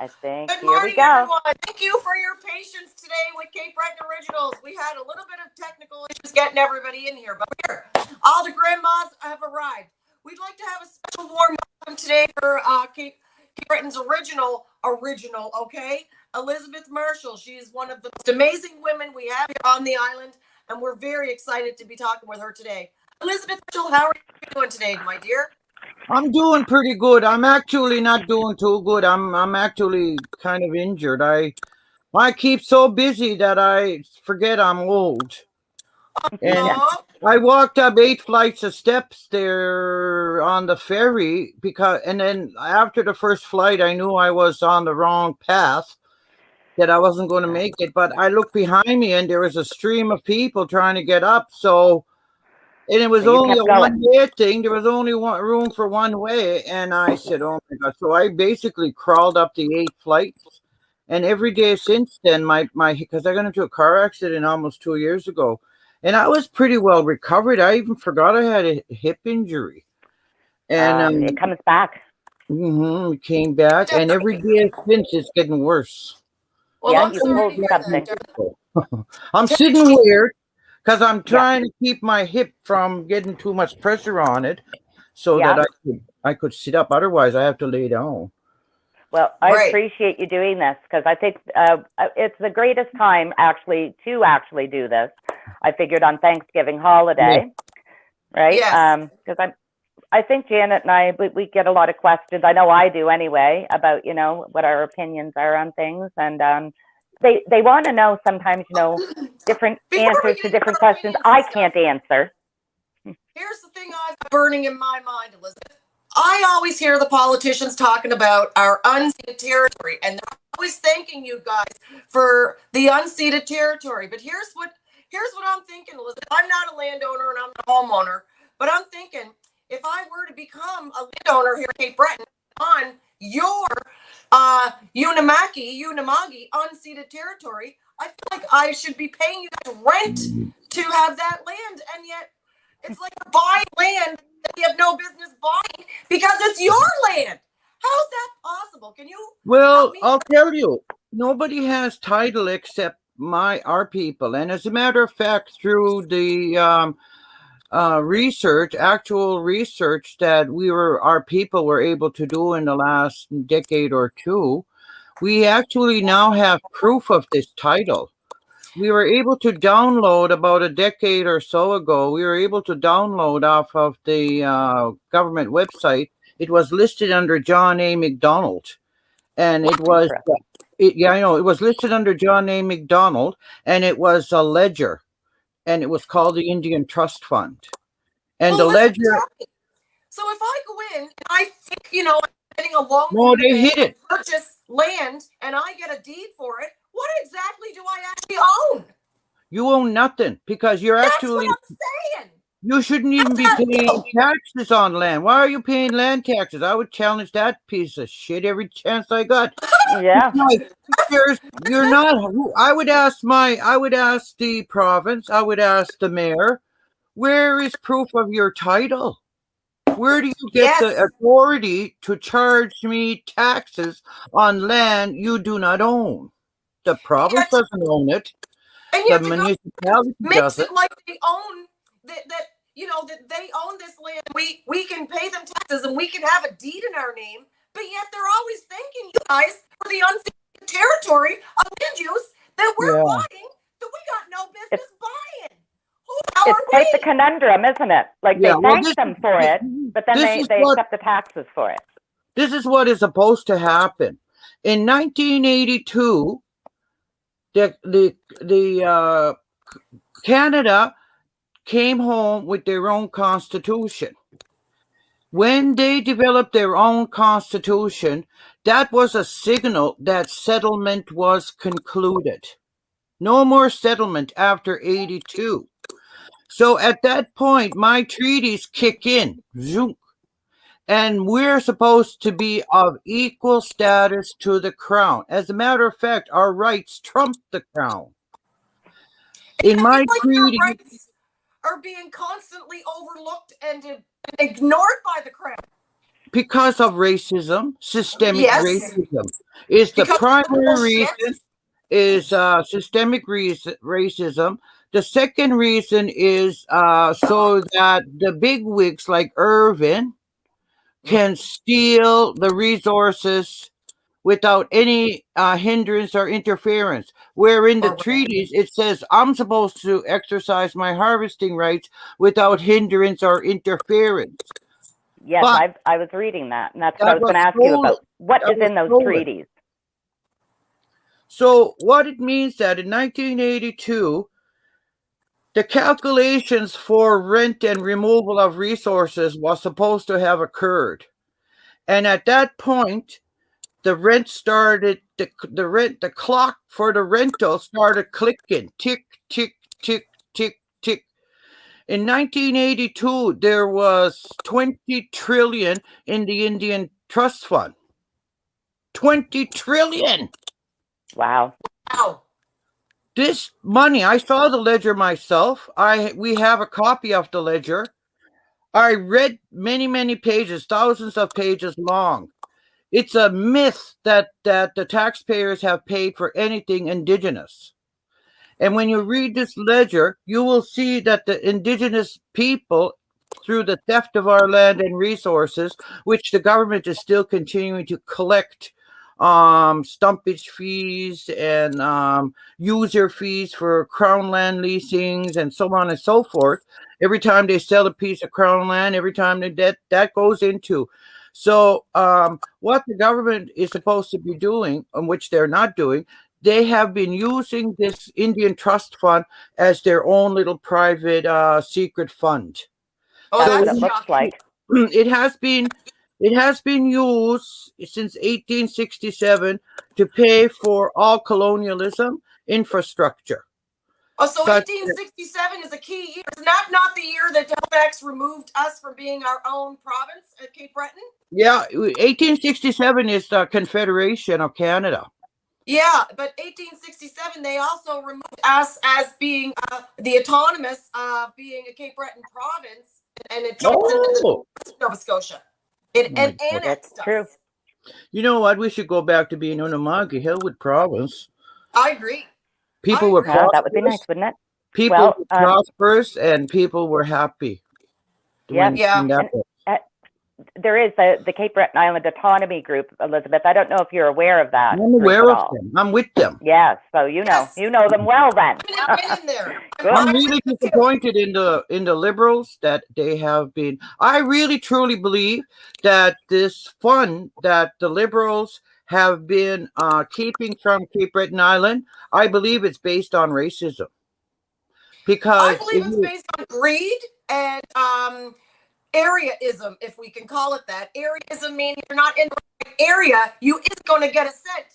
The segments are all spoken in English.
I think Good here we morning, go. everyone. Thank you for your patience today with Cape Breton Originals. We had a little bit of technical issues getting everybody in here, but here, all the grandmas have arrived. We'd like to have a special warm welcome today for Cape Breton's original, okay? Elizabeth Marshall. She is one of the most amazing women we have here on the island, and we're very excited to be talking with her today. Elizabeth Marshall, how are you doing today, my dear? I'm doing pretty good. I'm actually not doing too good. I'm actually kind of injured. I keep so busy that I forget I'm old. And I walked up 8 flights of steps there on the ferry and then after the first flight I knew I was on the wrong path, that I wasn't going to make it, but I looked behind me and there was a stream of people trying to get up, and it was only a one-way thing. There was only one room for one way. And I said, oh, my God. So I basically crawled up the 8 flights. And every day since then, because I got into a car accident almost 2 years ago. And I was pretty well recovered. I even forgot I had a hip injury. And it comes back. It came back. And every day since, it's getting worse. Well, Yeah, I'm sorry to hear something. that. I'm sitting weird, because I'm trying to keep my hip from getting too much pressure on it, so that I could sit up. Otherwise, I have to lay down. Well, I appreciate you doing this, because I think it's the greatest time to do this. I figured on Thanksgiving holiday, right? Yes. Because I think Janet and I, we get a lot of questions. I know I do anyway, about, what our opinions are on things. And they want to know sometimes, different answers to different questions I can't answer. Here's the thing I've got burning in my mind, Elizabeth. I always hear the politicians talking about our unceded territory, and they're always thanking you guys for the unceded territory. But here's what I'm thinking, Elizabeth. I'm not a landowner and I'm not a homeowner, but I'm thinking, if I were to become a landowner here at Cape Breton on your Unamagi unceded territory, I feel like I should be paying you guys rent to have that land, and yet it's like buying land that you have no business buying because it's your land. How's that possible? Can you? Well, I'll tell you, nobody has title except our people, and as a matter of fact, through the actual research that our people were able to do in the last decade or two, we actually now have proof of this title. We were able to download about a decade or so ago. We were able to download off of the government website. It was listed under John A. McDonald, and it was it was listed under John A. McDonald, and it was a ledger, and it was called the Indian Trust Fund. And the ledger. So if I go in and I think, I'm getting a loan, to purchase land, and I get a deed for it, what exactly do I actually own? You own nothing, because you're actually. That's what I'm saying. You shouldn't even be paying taxes on land. Why are you paying land taxes? I would challenge that piece of shit every chance I got. Yeah. You're not. I would ask the province. I would ask the mayor. Where is proof of your title? Where do you get the authority to charge me taxes on land you do not own? The province doesn't own it. And the municipality makes it like they own that they own this land. We can pay them taxes and we can have a deed in our name, but yet they're always thanking you guys for the unceded territory of land use that we're buying that we got no business buying. It's quite the conundrum, isn't it? Like they thank them for it, but then they accept the taxes for it. This is what is supposed to happen. In 1982, the Canada came home with their own constitution. When they developed their own constitution, that was a signal that settlement was concluded. No more settlement after 82. So at that point, my treaties kick in. Zoom. And we're supposed to be of equal status to the crown. As a matter of fact, our rights trump the crown. In my treaty, your rights are being constantly overlooked and ignored by the crown. because of racism, systemic Yes. racism is the Because primary bullshit. reason. Is systemic racism. The second reason is so that the big wigs like Irvin can steal the resources without any hindrance or interference. Where in the Or treaties it says I'm supposed to exercise my harvesting rights without hindrance or interference. Yes, But I was reading that, and that's what I that was going was to ask you stolen. about. What That is was in those stolen. treaties? So what it means that in 1982, the calculations for rent and removal of resources was supposed to have occurred. And at that point, the rent started, the clock for the rental started clicking, tick, tick, tick, tick, tick. In 1982, there was 20 trillion in the Indian Trust Fund. 20 trillion. Wow. Wow. This money, I saw the ledger myself. We have a copy of the ledger. I read many pages, thousands of pages long. It's a myth that the taxpayers have paid for anything indigenous. And when you read this ledger, you will see that the indigenous people, through the theft of our land and resources, which the government is still continuing to collect stumpage fees and user fees for crown land leasings and so on and so forth. Every time they sell a piece of crown land, every time that goes into. So what the government is supposed to be doing, and which they're not doing, they have been using this Indian Trust Fund as their own little private secret fund. Oh, That's what that's it looks shocking. like. It has been used since 1867 to pay for all colonialism infrastructure. Oh, so Such- 1867 is a key year. Is that not the year that Halifax removed us from being our own province at Cape Breton? Yeah, 1867 is the Confederation of Canada. Yeah, but 1867 they also removed us as being the autonomous being a Cape Breton province, and it joins into the Nova Scotia. It Oh my and God. annexed That's true. us. You know what? We should go back to being Unamagi, Hillwood Province. I agree. People were Yeah, that would be nice, prosperous. wouldn't it? People Well, were prosperous and people were happy. Yeah. Yeah. that And there is the Cape Breton Island Autonomy Group, Elizabeth. I don't know if you're aware of that. I'm group aware at of all. them. I'm with them. Yes, so you Yes. know them well then. I've been in there. Good. I'm really disappointed in the liberals that they have been. I really truly believe that this fund that the liberals have been keeping from Cape Breton Island, I believe it's based on racism. Because I believe it's based on greed and areaism, if we can call it that. Areaism meaning you're not in the right area, you is going to get a cent.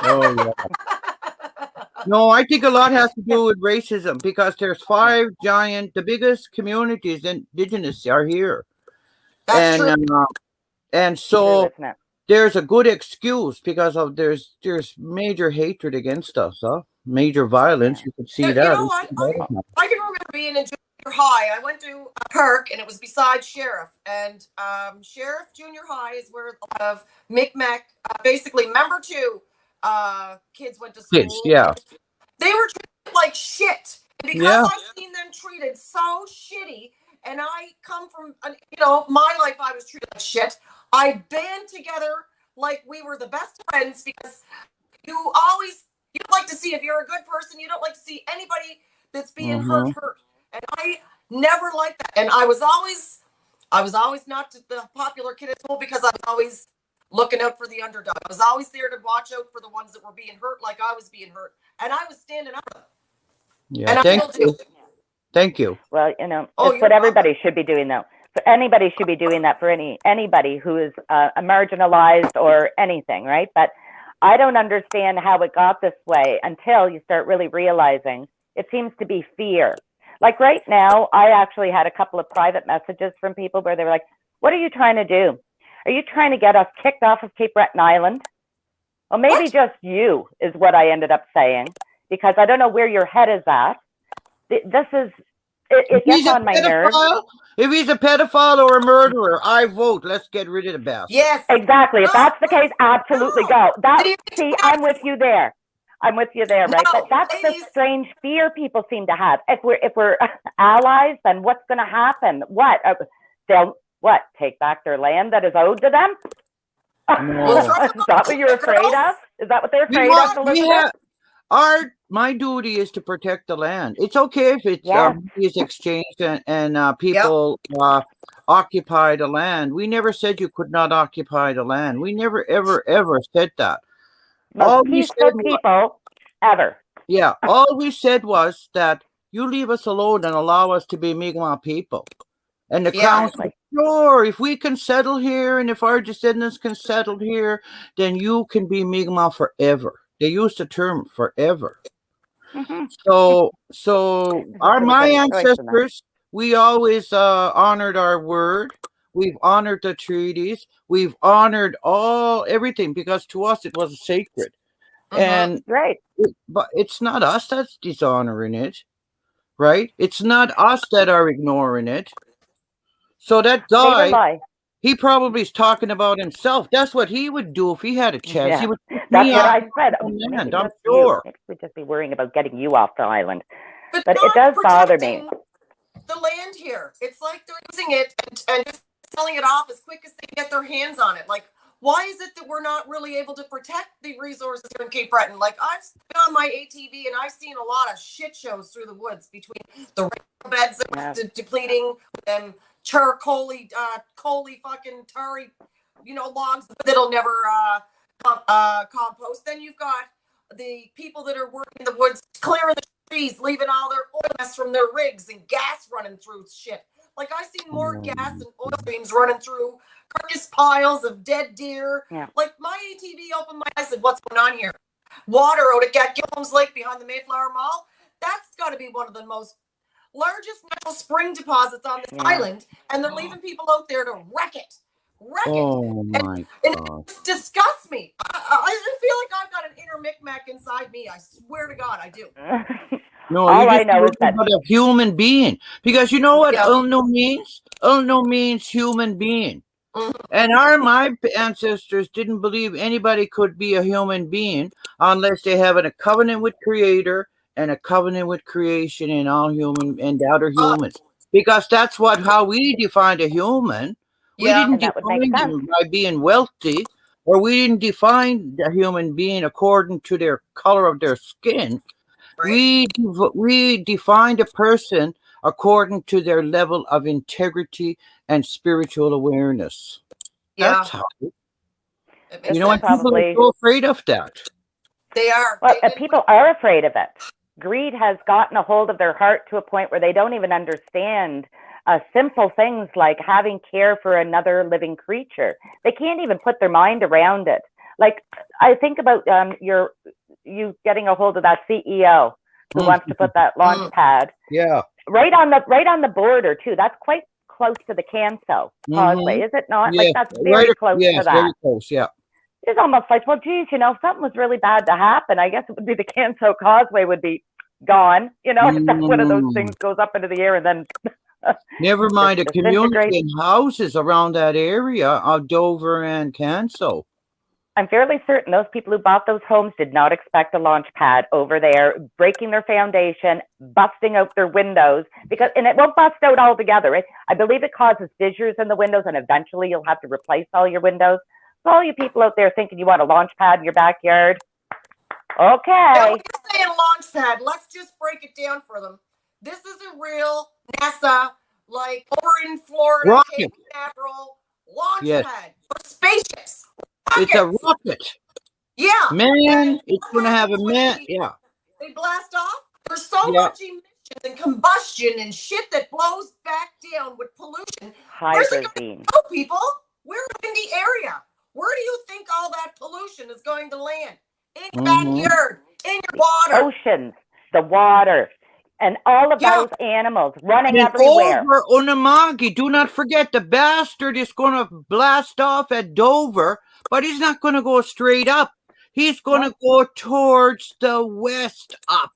Oh, yeah. No, I think a lot has to do with racism because there's the biggest communities indigenous are here. That's true. And True, so isn't it? there's a good excuse because of there's major hatred against us, major violence. Yeah. You could see You that. know what? I can remember being in junior high. I went to a park and it was beside Sheriff. And Sheriff Junior High is where a lot of Micmac, basically member 2 kids went to school. Kids, yeah. They were treated like shit. And because Yeah. I've seen them treated so shitty, and I come from, my life, I was treated like shit. I band together like we were the best friends because you don't like to see, if you're a good person, you don't like to see anybody that's being hurt. And I never liked that. And I was always not the popular kid at school because I was always looking out for the underdog. I was always there to watch out for the ones that were being hurt like I was being hurt. And I was standing up. Yeah. And I still do. Thank you. Well, Oh, it's what everybody should be doing, though. So anybody should be doing that for anybody who is marginalized or anything, right? But I don't understand how it got this way until you start really realizing it seems to be fear. Like right now, I actually had a couple of private messages from people where they were like, what are you trying to do? Are you trying to get us kicked off of Cape Breton Island? Well, maybe just you is what I ended up saying, because I don't know where your head is at. it gets on my nerves. If he's a pedophile or a murderer, I vote. Let's get rid of the bastard. Yes. Exactly. If that's the case, absolutely go. No. See, I'm with you there. I'm with you there, right? No, But that's the ladies. strange fear people seem to have. If we're allies, then what's going to happen? What they'll take back their land that is owed to them? No. Is that what you're afraid of? Is that what they're afraid of, Elizabeth? My duty is to protect the land. It's okay if it's is exchanged and people occupy the land. We never said you could not occupy the land. We never ever said that. Most peaceful people ever. Yeah, all we said was that you leave us alone and allow us to be Mi'kmaq people. And the Crown said, sure, if we can settle here and if our descendants can settle here, then you can be Mi'kmaq forever. They used the term forever. Mm-hmm. So my ancestors, we always honored our word. We've honored the treaties. We've honored everything because to us it was sacred. And right. But it's not us that's dishonoring it, right? It's not us that are ignoring it. So that guy, he probably is talking about himself. That's what he would do if he had a chance. Yeah. He would. That's what I said. I'm sure. We'd just be worrying about getting you off the island. But it does bother me. The land here, it's like they're using it and just selling it off as quick as they get their hands on it. Like, why is it that we're not really able to protect the resources here in Cape Breton? Like, I've been on my ATV and I've seen a lot of shit shows through the woods between the beds that are depleting and charcoaly, fucking tarry, logs that'll never compost. Then you've got the people that are working in the woods, clearing the trees, leaving all their oil mess from their rigs and gas running through shit. Like, I've seen more gas and oil streams running through carcass piles of dead deer. Yeah. Like, my ATV opened my eyes and said, what's going on here? Water out at Gilham's Lake behind the Mayflower Mall. That's got to be one of the most largest natural spring deposits on this island, and they're leaving people out there to wreck it. Oh my God. And it disgusts me. I feel like I've got an inner Micmac inside me. I swear to God, I do. No, all I know is that a human being, because you know what Ulno means? Ulno means human being. And my ancestors didn't believe anybody could be a human being unless they have a covenant with Creator and a covenant with creation and all human and the other humans. Because that's how we defined a human. We didn't define them by being wealthy, or we didn't define the human being according to their color of their skin. Right. We defined a person according to their level of integrity and spiritual awareness. Yeah. That's how. You know, and people are so afraid of that. They are. Well, people are afraid of it. Greed has gotten a hold of their heart to a point where they don't even understand simple things like having care for another living creature. They can't even put their mind around it. Like, I think about you getting a hold of that CEO who wants to put that launch pad. Yeah. Right on the border too. That's quite close to the Canso Causeway, is it not? Yes. Like, that's very close to that. Very close, yeah. It's almost like, well, geez, if something was really bad to happen, I guess it would be the Canso Causeway would be gone. If one of those things goes up into the air and then never mind a community and houses around that area of Dover and Canso. I'm fairly certain those people who bought those homes did not expect a launch pad over there, breaking their foundation, busting out their windows, and it won't bust out altogether. I believe it causes fissures in the windows, and eventually you'll have to replace all your windows. So all you people out there thinking you want a launch pad in your backyard, okay. Now, when you're saying launch pad, let's just break it down for them. This is a real NASA, like over in Florida, Cape Canaveral launch pad for spaceships. It's a rocket. Yeah. Man, it's going to have a man. Yeah. They blast off. There's so much emissions and combustion and shit that blows back down with pollution. Where's it going to go, people? We're in the area. Where do you think all that pollution is going to land? In your backyard, in your water. Oceans, the water, and all of those animals running everywhere. Over Unamagi. Do not forget, the bastard is going to blast off at Dover, but he's not going to go straight up. He's going to go towards the west up.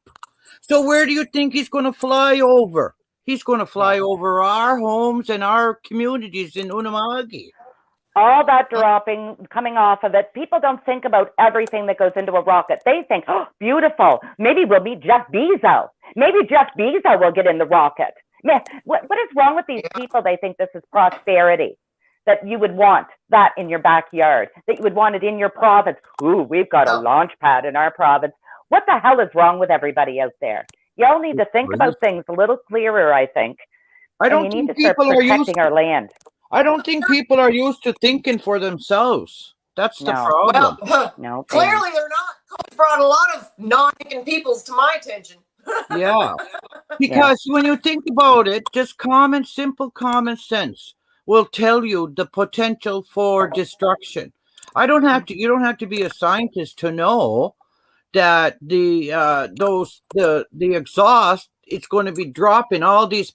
So where do you think he's going to fly over? He's going to fly over our homes and our communities in Unama'ki. All that dropping, coming off of it, people don't think about everything that goes into a rocket. They think, oh, beautiful. Maybe we'll meet Jeff Bezos. Maybe Jeff Bezos will get in the rocket. Man, what is wrong with these people? They think this is prosperity, that you would want that in your backyard, that you would want it in your province. Ooh, we've got a launch pad in our province. What the hell is wrong with everybody out there? Y'all need to think about things a little clearer, I think. I don't think people are used protecting our land. I don't think people are used to thinking for themselves. That's the problem. Well, No, clearly they're not. COVID brought a lot of non-thinking peoples to my attention. Yeah. Because when you think about it, just simple common sense will tell you the potential for destruction. You don't have to be a scientist to know that the exhaust, it's going to be dropping all these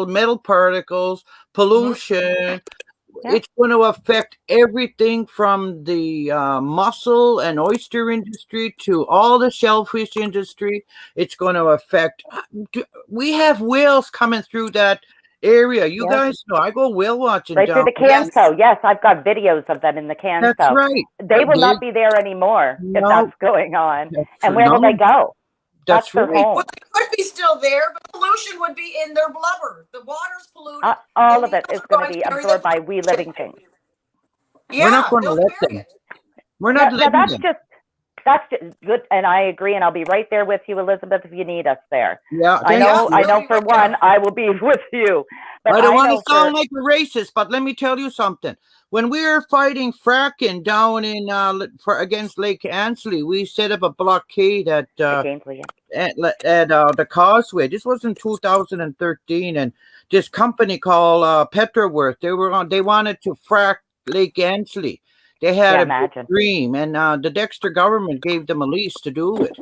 metal particles, pollution. It's going to affect everything from the mussel and oyster industry to all the shellfish industry. It's going to affect. We have whales coming through that area. You guys know I go whale watching right down through the Canso. Yes, I've got videos of them in the Canso. That's right. They will not be there anymore if that's going on. And where will they go? That's their right. home. Well, they could be still there, but pollution would be in their blubber. The water's polluted. All of it is going to be absorbed by we living things. Yeah, we're not going to let them. We're not letting them. That's just good, and I agree, and I'll be right there with you, Elizabeth, if you need us there. Yeah, I know. For one, I will be with you. But I don't want to sound like a racist, but let me tell you something. When we were fighting fracking down in against Lake Ansley, we set up a blockade at the Causeway. This was in 2013, and this company called Petroworth, they wanted to frack Lake Ansley. They had a dream, and the Dexter government gave them a lease to do it.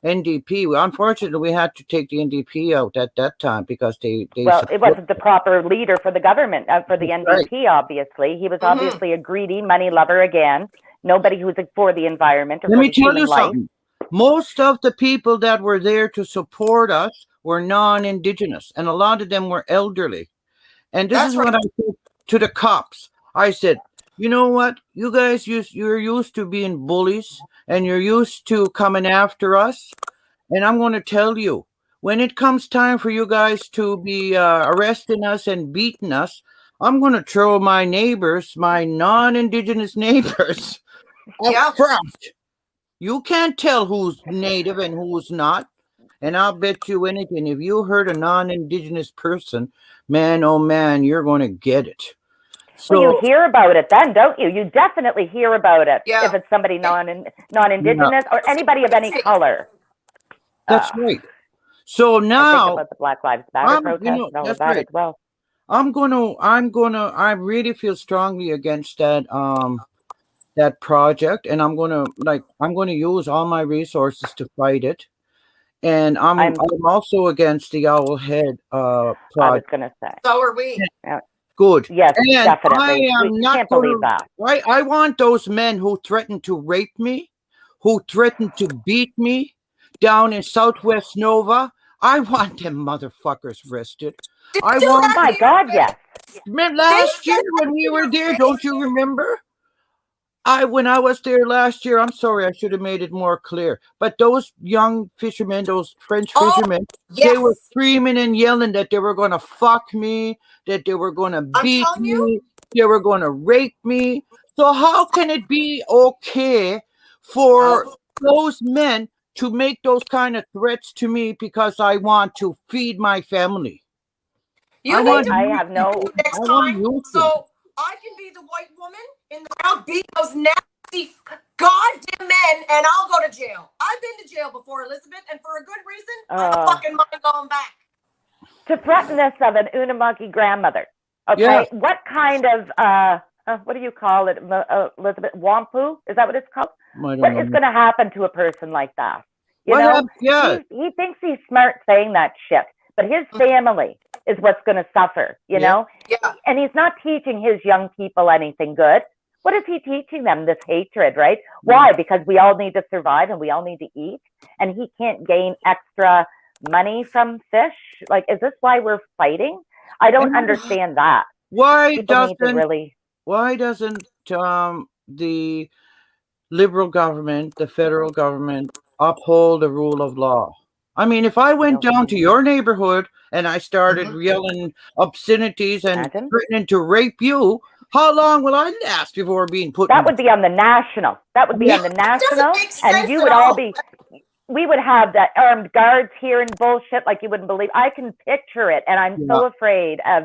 NDP. Unfortunately, we had to take the NDP out at that time because they it wasn't the proper leader for the government, for the NDP, obviously. He was obviously a greedy money lover again. Nobody who's for the environment or Let for me the tell human you life. something. Most of the people that were there to support us were non-Indigenous, and a lot of them were elderly. And this is what I said to the cops. I said, you know what? You guys, you're used to being bullies, and you're used to coming after us. And I'm going to tell you, when it comes time for you guys to be arresting us and beating us, I'm going to throw my neighbors, my non-Indigenous neighbors, up front. You can't tell who's native and who's not. And I'll bet you anything, if you hurt a non-Indigenous person, man, oh man, you're going to get it. So, well, you hear about it then, don't you? You definitely hear about it if it's somebody non-Indigenous or anybody of any color. That's right. So now, I think about the Black Lives Matter protest and all of that as well. I really feel strongly against that project, and I'm gonna use all my resources to fight it. And I'm also against the Owlhead project. I was gonna say. So are we. Good. Yes, and definitely. I am not can't believe that. I want those men who threatened to rape me, who threatened to beat me down in Southwest Nova. I want them motherfuckers arrested. My God, yes. Last year when we were there, don't you remember? When I was there last year, I'm sorry, I should have made it more clear. But those young fishermen, those French fishermen, they were screaming and yelling that they were going to fuck me, that they were going to beat me, they were going to rape me. So how can it be okay for those men to make those kind of threats to me because I want to feed my family? I have no next time, so I can be the white woman in the crowd, beat those nasty goddamn men, and I'll go to jail. I've been to jail before, Elizabeth, and for a good reason. I don't fucking mind going back. To threaten this of an Unama'ki grandmother. Okay, what kind of what do you call it, Elizabeth? Wampu? Is that what it's called? What is going to happen to a person like that? You know, he thinks he's smart saying that shit, but his family is what's going to suffer, you know? Yeah. And he's not teaching his young people anything good. What is he teaching them? This hatred, right? Why? Because we all need to survive and we all need to eat. And he can't gain extra money from fish? Like, is this why we're fighting? I don't understand that. Why People need to really. why doesn't the Liberal government, the federal government, uphold the rule of law? I mean, if I went down to your neighborhood and I started yelling obscenities and Imagine. threatening to rape you, how long will I last before being put? That would be on the national. That would be on the national, and you would all be. We would have that armed guards here and bullshit like you wouldn't believe. I can picture it, and I'm so afraid of.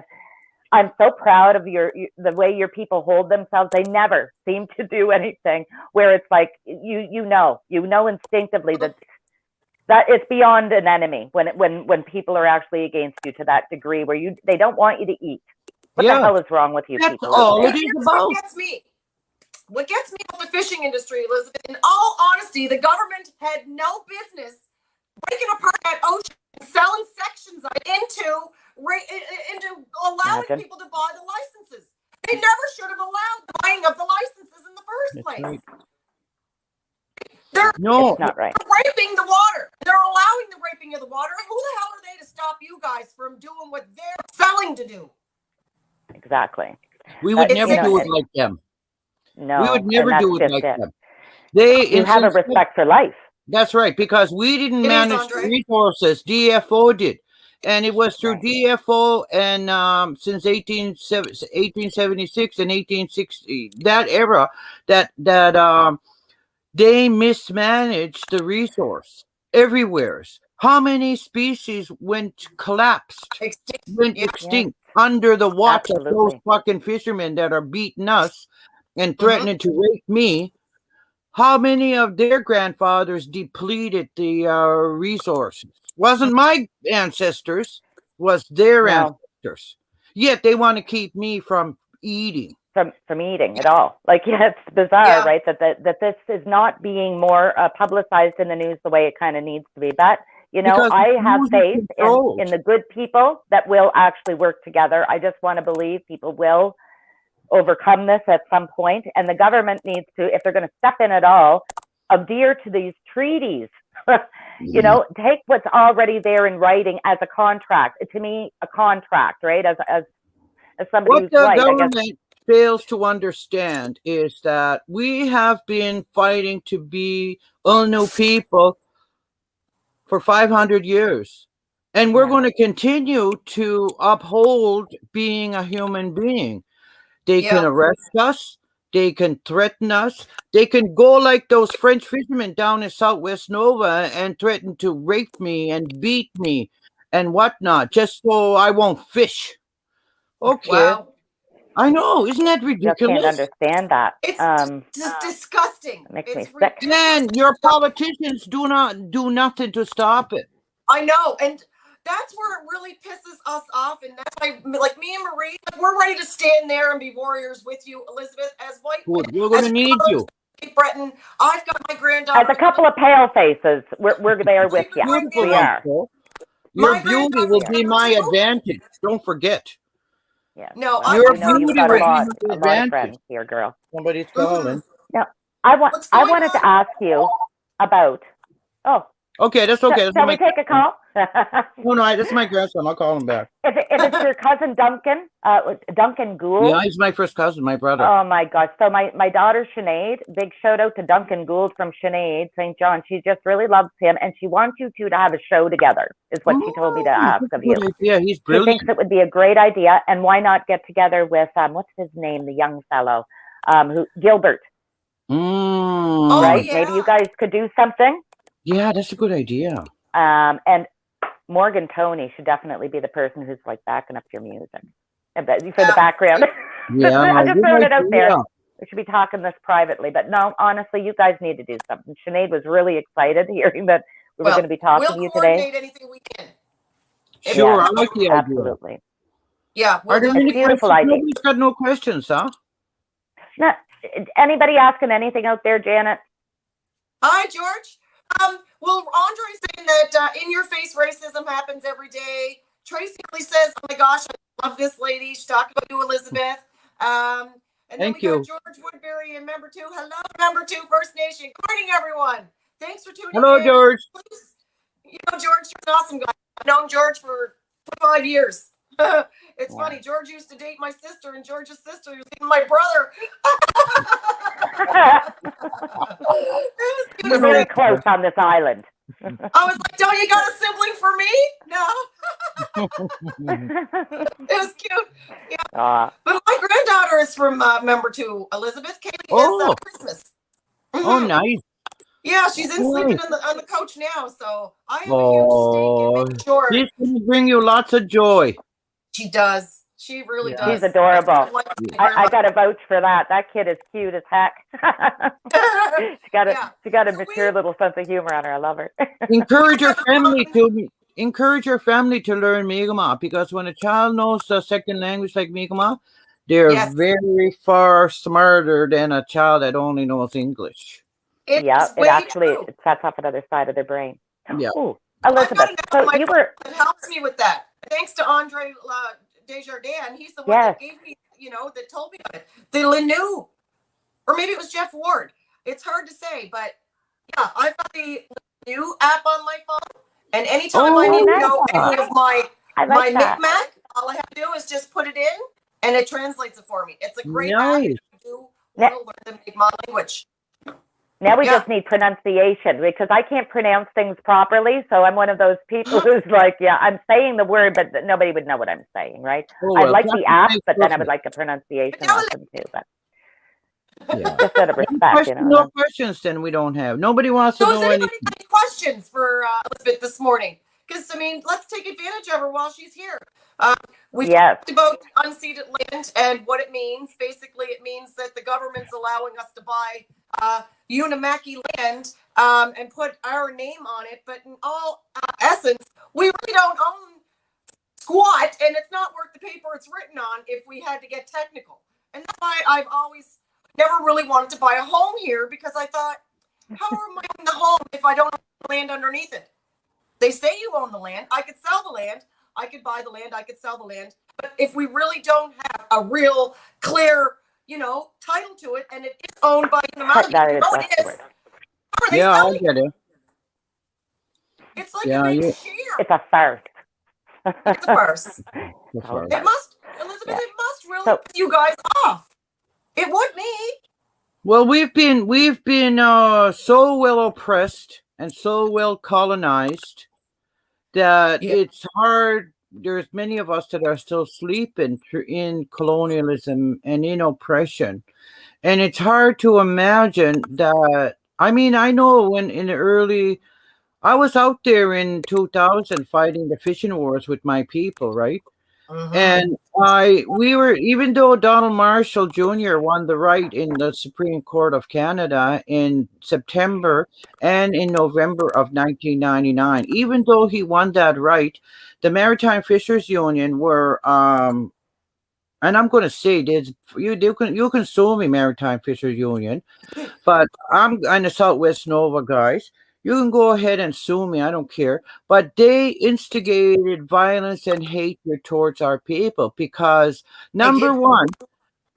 I'm so proud of the way your people hold themselves. They never seem to do anything where it's like you know instinctively that it's beyond an enemy when people are actually against you to that degree where they don't want you to eat. What the hell is wrong with you people? All it is about. What gets me about the fishing industry, Elizabeth, in all honesty, the government had no business breaking apart that ocean and selling sections of it into allowing people to buy the licenses. They never should have allowed the buying of the licenses in the first place. Right. It's not right. They're raping the water. They're allowing the raping of the water. Who the hell are they to stop you guys from doing what they're selling to do? Exactly. We would never do it like them. No, we would never do it like them. You have a respect for life. That's right, because we didn't manage the resources. DFO did. And it was through DFO and since 1876 and 1860, that era, that they mismanaged the resource everywhere. How many species went extinct under the watch of those fucking fishermen that are beating us and threatening to rape me? How many of their grandfathers depleted the resources? Wasn't my ancestors, was their ancestors. Yet they want to keep me from eating. From eating at all. Like, it's bizarre, right? That this is not being more publicized in the news the way it kind of needs to be. But, I have faith in the good people that will actually work together. I just want to believe people will overcome this at some point, and the government needs to, if they're going to step in at all, adhere to these treaties. Take what's already there in writing as a contract. To me, a contract, right? As somebody who's white, government fails to understand is that we have been fighting to be Ulnu people for 500 years. And we're going to continue to uphold being a human being. They can arrest us. They can threaten us. They can go like those French fishermen down in Southwest Nova and threaten to rape me and beat me and whatnot, just so I won't fish. Okay. Wow. I know. Isn't that ridiculous? I can't understand that. It's disgusting. It makes me sick. And your politicians do not do nothing to stop it. I know. And that's where it really pisses us off. And that's why, like me and Marie, we're ready to stand there and be warriors with you, Elizabeth, as white. Good. We're going to need you. Breton, I've got my granddaughter. As a couple of pale faces, we're there with you. We are. Your beauty will be my advantage. Don't forget. Yeah. No, your beauty will be my advantage here, girl. Somebody's calling. Now, I wanted to ask you about. Oh. Okay, that's okay. Shall we take a call? No, that's my grandson. I'll call him back. If it's your cousin Duncan, Duncan Gould. Yeah, he's my first cousin, my brother. Oh my gosh! So my daughter Sinead, big shout out to Duncan Gould from Sinead, St. John. She just really loves him, and she wants you two to have a show together. Is what she told me to ask of you. Yeah, he's brilliant. She thinks it would be a great idea, and why not get together with what's his name, the young fellow, Gilbert. Right? Yeah. Maybe you guys could do something. Yeah, that's a good idea. And Morgan Tony should definitely be the person who's like backing up your music for the background. Yeah, I'm just throwing it out there. We should be talking this privately, but no, honestly, you guys need to do something. Sinead was really excited hearing that we were going to be talking to you today. We'll coordinate anything we can. Sure, I like the idea. Absolutely. Yeah, are there any beautiful questions? idea. Nobody's got no questions, huh? Not anybody asking anything out there, Janet? Hi, George. Well, Andre's saying that in-your-face racism happens every day. Tracy really says, "Oh my gosh, I love this lady." She's talking about you, Elizabeth. And then we got George Woodbury and member 2. Hello, member 2 First Nation. Good morning, everyone. Thanks for tuning in. Hello, George. You know, George is an awesome guy. I've known George for 5 years. It's funny. George used to date my sister, and George's sister was dating my brother. We're very close on this island. I was like, "Don't you got a sibling for me?" No. It was cute. Yeah. But my granddaughter is from member 2, Elizabeth. Kaylee is Christmas. Mm-hmm. Oh, nice. Yeah, she's sleeping on the couch now, so I have a huge stake in making sure. She's going to bring you lots of joy. She does. She really does. She's adorable. I got to vouch for that. That kid is cute as heck. She got a mature little sense of humor on her. I love her. Encourage your family to learn Mi'kmaq, because when a child knows a second language like Mi'kmaq, they're very far smarter than a child that only knows English. It sets off another side of their brain. Yeah. Ooh, Elizabeth, so you were. It helps me with that. Thanks to Andre Desjardins, he's the one that gave me, that told me about it. The Lenu, or maybe it was Jeff Ward. It's hard to say, but yeah, I've got the Lenu app on my phone, and anytime I need to know any of my Mi'kmaq, all I have to do is just put it in, and it translates it for me. It's a great app to do learn the Mi'kmaq language. Now we just need pronunciation, because I can't pronounce things properly. So I'm one of those people who's like, I'm saying the word, but nobody would know what I'm saying, right? I like the app, but then I would like a pronunciation lesson too. But just out of respect, No questions, then we don't have. Nobody wants to know anything. Anybody got any questions for Elizabeth this morning? Because, let's take advantage of her while she's here. We talked about unceded land and what it means. Basically, it means that the government's allowing us to buy Unamaki land and put our name on it. But in all essence, we really don't own squat, and it's not worth the paper it's written on if we had to get technical. And that's why I've always never really wanted to buy a home here, because I thought, how am I owning the home if I don't own the land underneath it? They say you own the land. I could sell the land. I could buy the land. I could sell the land. But if we really don't have a real clear, title to it, and it is owned by Unamaki, I get it. It's like a big share. It's a farce. It's a farce. It must, Elizabeth. It must really piss you guys off. It would me. Well, we've been so well oppressed and so well colonized that it's hard. There's many of us that are still sleeping in colonialism and in oppression. And it's hard to imagine that. I know when I was out there in 2000 fighting the fishing wars with my people, right? And even though Donald Marshall Jr. won the right in the Supreme Court of Canada in September and in November of 1999, even though he won that right, the Maritime Fishers Union were, and I'm going to say this, you can sue me, Maritime Fishers Union, but I'm the Southwest Nova guys. You can go ahead and sue me. I don't care. But they instigated violence and hatred towards our people because, number one,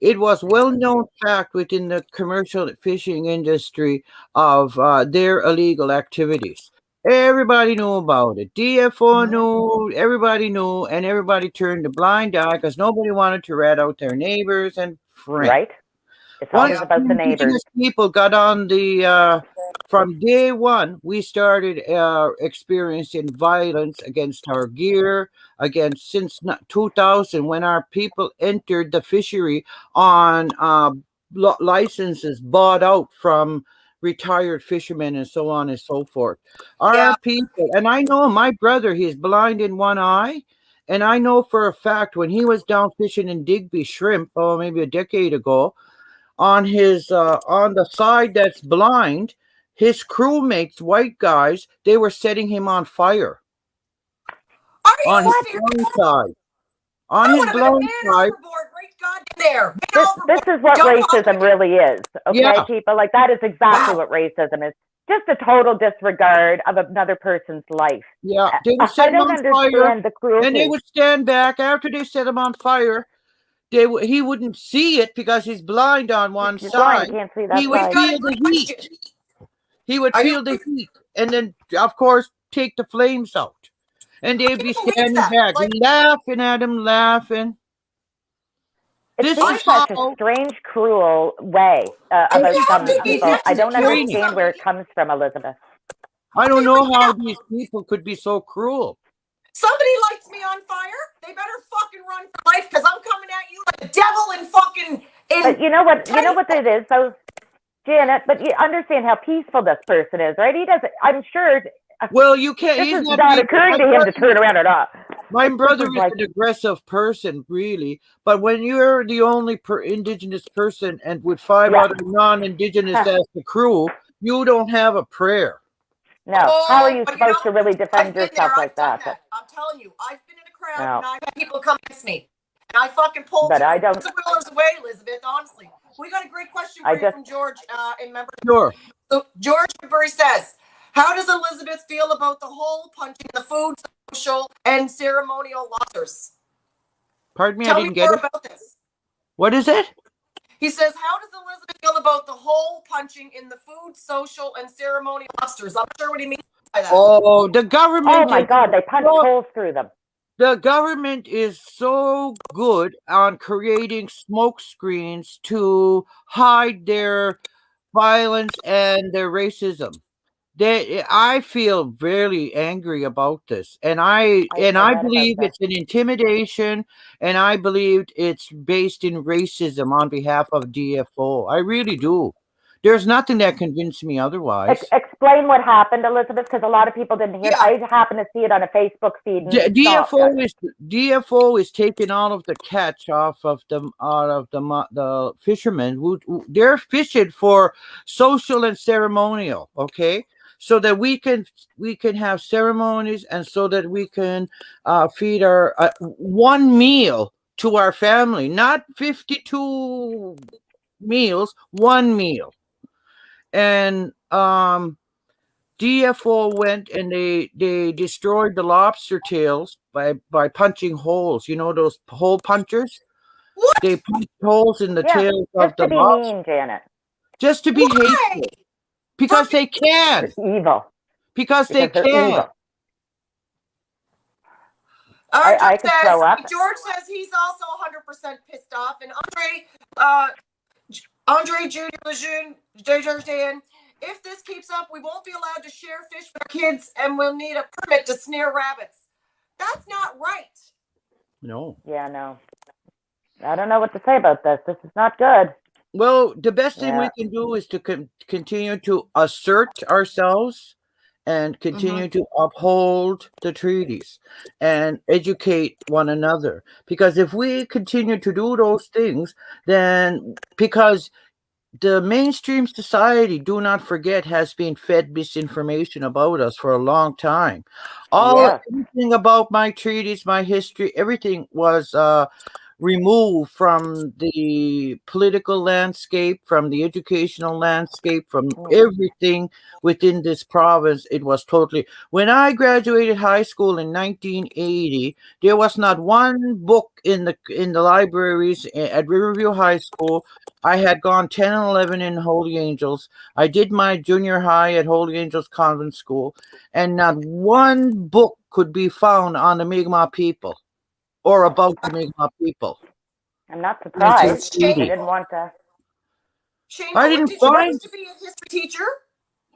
it was well-known fact within the commercial fishing industry of their illegal activities. Everybody knew about it. DFO knew, everybody knew, and everybody turned a blind eye because nobody wanted to rat out their neighbors and friends. Right. It's always about the neighbors. People got on the, from day one, we started experiencing violence against our gear, since 2000, when our people entered the fishery on licenses bought out from retired fishermen and so on and so forth. Our people, and I know my brother, he's blind in one eye. And I know for a fact when he was down fishing in Digby shrimp, maybe a decade ago, on his on the side that's blind, his crewmates, white guys, they were setting him on fire. On his blind side. On his blind side. This is what racism really is. Okay, people, like that is exactly what racism is. Just a total disregard of another person's life. Yeah, they would set him on fire, the cruelty. And they would stand back after they set him on fire. He wouldn't see it because he's blind on one side. Can't see that he would feel the heat. He would feel the heat. And then, of course, take the flames out. And they'd be can't believe standing that. back, Like, laughing at him, laughing. It This seems is such a how strange, cruel way and about you have some to be people. I don't training. understand where it comes from, Elizabeth. I don't know how these people could be so cruel. Somebody lights me on fire, they better fucking run for life because I'm coming at you like a devil in fucking. But you know what? You know what it is, though, Janet. But you understand how peaceful this person is, right? He doesn't. I'm sure Well, you can't. this He's is not not really- occurring my to him to brother- turn around or not. My This brother is is like- an aggressive person, really. But when you're the only Indigenous person and with five Yeah. other non-Indigenous as the crew, you don't have a prayer. No. How are you but supposed to really I've defend been yourself there, like I've done that? I'm telling you, I've been in a crowd No. and I've had people come against me. And I fucking pulled But I don't- the wheelers away, Elizabeth, honestly. We got a great question for I you just- from George in member. Sure. So George Burry says, how does Elizabeth feel about the hole punching the food, social, and ceremonial losers? Pardon me, Tell I me didn't get more it. about this. What is it? He says, how does Elizabeth feel about the hole punching in the food, social, and ceremonial losers? I'm not sure what he means by that. Oh, the government. Oh my is God! They punch so- holes through them. The government is so good on creating smoke screens to hide their violence and their racism. I feel very angry about this, and I read about believe that. it's an intimidation, and I believe it's based in racism on behalf of DFO. I really do. There's nothing that convinced me otherwise. Explain what happened, Elizabeth, because a lot of people didn't hear. Yeah. I happened to see it on a Facebook feed. And DFO is taking all of the catch off of the fishermen who they're fishing for social and ceremonial, okay, so that we can have ceremonies and so that we can feed our one meal to our family, not 52 meals, one meal. And DFO went and they destroyed the lobster tails by punching holes. You know those hole punchers? What? They punched holes in the Yeah, tails of just the to be lobster mean, Janet. just to be Why? hateful. Because they can. It's evil. Because they Because they're can. evil. I could throw up. George says he's also 100% pissed off, and Andre Junior Lejeune, Desjardins, if this keeps up, we won't be allowed to share fish with our kids, and we'll need a permit to snare rabbits. That's not right. No. Yeah, no. I don't know what to say about this. This is not good. Well, the best thing we Yeah. can do is to continue to assert ourselves and continue to uphold the treaties and educate one another. Because if we continue to do those things, then because the mainstream society, do not forget, has been fed misinformation about us for a long time. Yeah. Everything about my treaties, my history, everything was removed from the political landscape, from the educational landscape, from everything within this province. It was totally. When I graduated high school in 1980, there was not one book in the libraries at Riverview High School. I had gone 10 and 11 in Holy Angels. I did my junior high at Holy Angels Convent School, and not one book could be found on the Mi'kmaq people or about the Mi'kmaq people. I'm not surprised. Shane. They didn't want to. Shane, I didn't did you find- used to be a history teacher?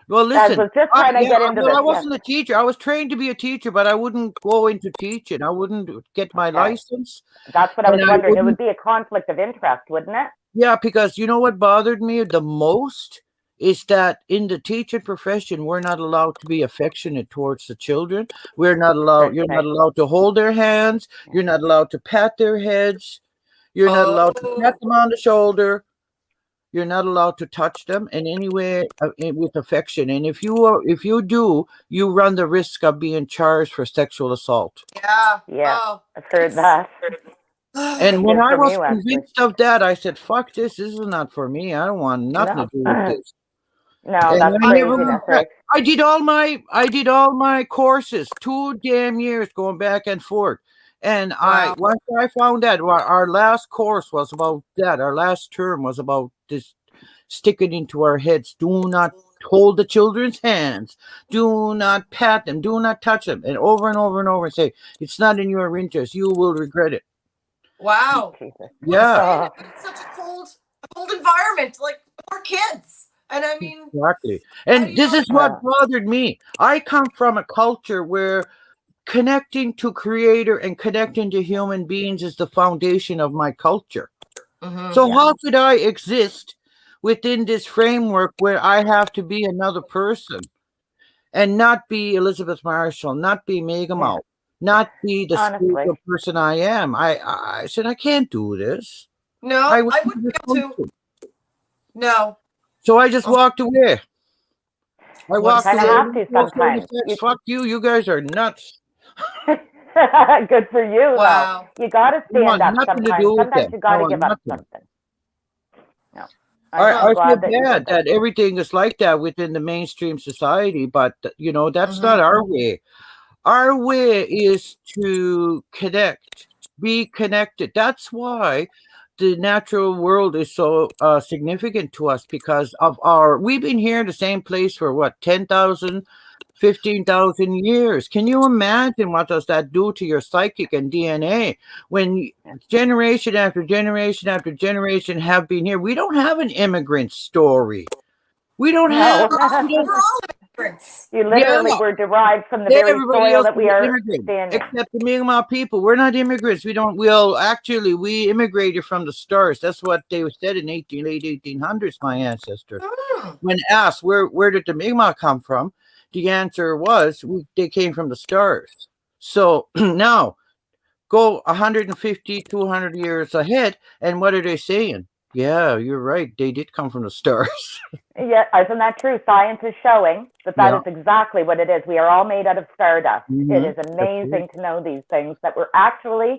Well, I listen, was just trying to get into this. I wasn't a teacher. I was trained to be a teacher, but I wouldn't go into teaching. I wouldn't get my Okay. license. That's what I was And I wondering. It wouldn't- would be a conflict of interest, wouldn't it? Yeah, because you know what bothered me the most is that in the teaching profession, we're not allowed to be affectionate towards the children. We're not allowed. You're not allowed to hold their hands. You're not allowed to pat their heads. You're not allowed to pat them on the shoulder. You're not allowed to touch them in any way with affection. And if you do, you run the risk of being charged for sexual assault. Yeah. Yeah. Oh. I've heard that. And when Good I for was you, actually. convinced of that, I said, "Fuck this! This is not for me. I don't want nothing No. to do with this." No, And that's I never craziness, went back. right? I did all my courses, 2 damn years going back and forth. And Wow. once I found out, our last course was about that. Our last term was about this sticking into our heads. Do not hold the children's hands. Do not pat them. Do not touch them. And over and over and over and say, it's not in your interest. You will regret it. Wow. Jesus. Yeah, It's such a cold environment, like for kids. And I mean, exactly. And this is what bothered me. I come from a culture where connecting to creator and connecting to human beings is the foundation of my culture. So how could I exist within this framework where I have to be another person and not be Elizabeth Marshall, not be Mega Yeah. Mouth, not be the Honestly. spiritual person I am? I said, I can't do this. no, I I wouldn't be able to. No. So I just walked away. I What walked a Kind of away. have to sometimes. Fuck you. You guys are nuts. Good for you, Wow. though. You got to I want stand up nothing to sometimes. do with Sometimes them. you got I to want give up nothing. something. No, I I'm feel glad that you bad did that. that everything is like that within the mainstream society, but that's not our way. Our way is to connect, be connected. That's why the natural world is so significant to us, because of we've been here in the same place for what, 10,000, 15,000 years. Can you imagine what does that do to your psychic and DNA when generation after generation after generation have been here? We don't have an immigrant story. We don't have. No. We're all immigrants. You literally Yeah. were derived from the very Everybody soil else that is we are immigrant, standing. except the Mi'kmaq people. We're not immigrants. We immigrated from the stars. That's what they said in late 1800s, my ancestors. When asked where did the Mi'kmaq come from, the answer was they came from the stars. So now go 150, 200 years ahead, and what are they saying? Yeah, you're right. They did come from the stars. Yeah, isn't that true? Science is showing that is exactly what it is. We are all made out of stardust. It is amazing to know these things, that were actually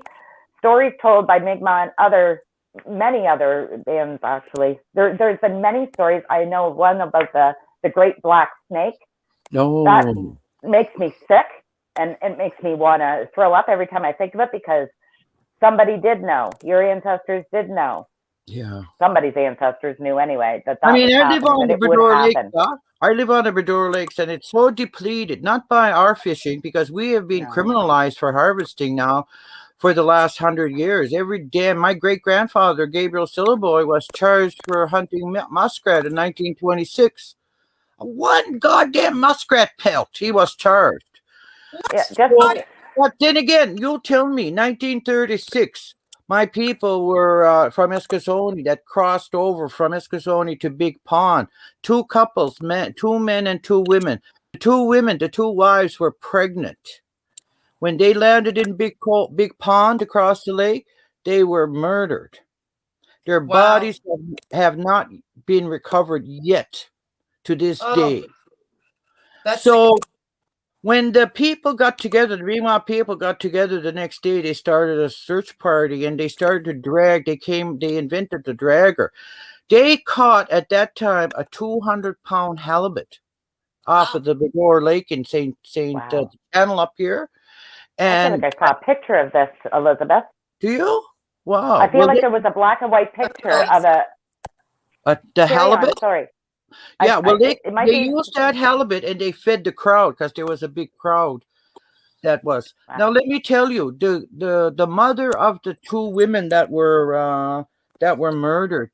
stories told by Mi'kmaq and many other bands. Actually, there's been many stories. I know one about the great black snake. No. That makes me sick, and it makes me want to throw up every time I think of it, because somebody did know. Your ancestors did know. Yeah. Somebody's ancestors knew anyway that I mean, was I live on the Bredor Lakes. happen. I live on the Bredor Lakes, and it's so depleted, not by our fishing, because we have been criminalized for harvesting now for the last 100 years. My great-grandfather, Gabriel Sillaboy, was charged for hunting muskrat in 1926. One goddamn muskrat pelt, he was charged. But then again, you'll tell me, 1936, my people were from Eskasoni that crossed over from Eskasoni to Big Pond. Two couples, two men and two women. The two wives were pregnant. When they landed in Big Pond across the lake, they were murdered. Their bodies have not been recovered yet to this day. So when the people got together, the Mi'kmaq people got together the next day, they started a search party, and they started to drag. They invented the dragger. They caught at that time a 200-pound halibut off of the Bredor Lake in St. Channel up here. And I feel like I saw a picture of this, Elizabeth. Do you? Wow. I feel like there was a black and white picture of the halibut. Sorry. Yeah, they used that halibut, and they fed the crowd, because there was a big crowd. That was. Now let me tell you, the mother of the two women that were murdered,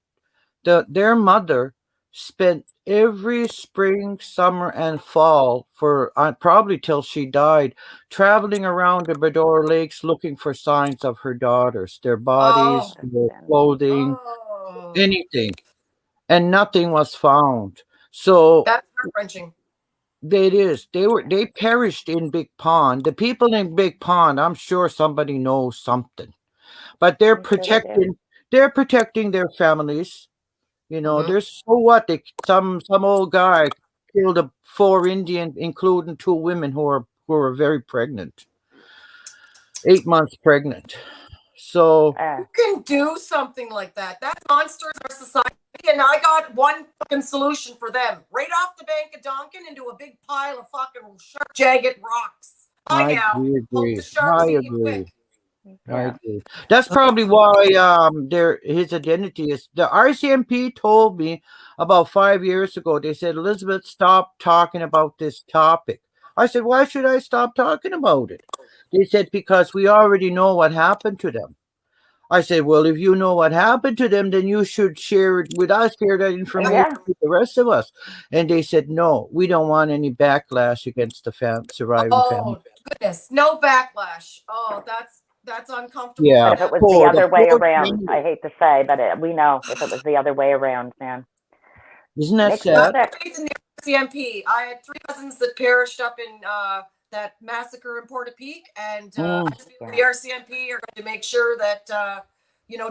their mother spent every spring, summer, and fall for probably till she died, traveling around the Bredor Lakes looking for signs of her daughters, their bodies, their clothing, anything, and nothing was found. So that's heart-wrenching. It is. They perished in Big Pond. The people in Big Pond, I'm sure somebody knows something, but they're protecting their families. There's so what some old guy killed 4 Indians, including 2 women who were very pregnant, 8 months pregnant. So who can do something like that? That monsters our society, and I got one fucking solution for them. Right off the bank of Donkin into a big pile of fucking sharp, jagged rocks. I agree. Hope the sharks eat you quick. I Yeah. agree. That's probably why his identity is the RCMP told me about 5 years ago. They said, Elizabeth, stop talking about this topic. I said, why should I stop talking about it? They said, because we already know what happened to them. I said, well, if you know what happened to them, then you should share it with us, share that information Yeah. with the rest of us. And they said, no, we don't want any backlash against the surviving family. Oh goodness, no backlash. Oh, that's uncomfortable Yeah. for But if it them. was the Poor, the other way poor around, family. I hate to say, but we know if it was the other way around, man. Isn't that Makes me sad? I have sick. faith in the RCMP. I had 3 cousins that perished up in that massacre in Portapique, and I Mm. just feel the RCMP are going to make sure that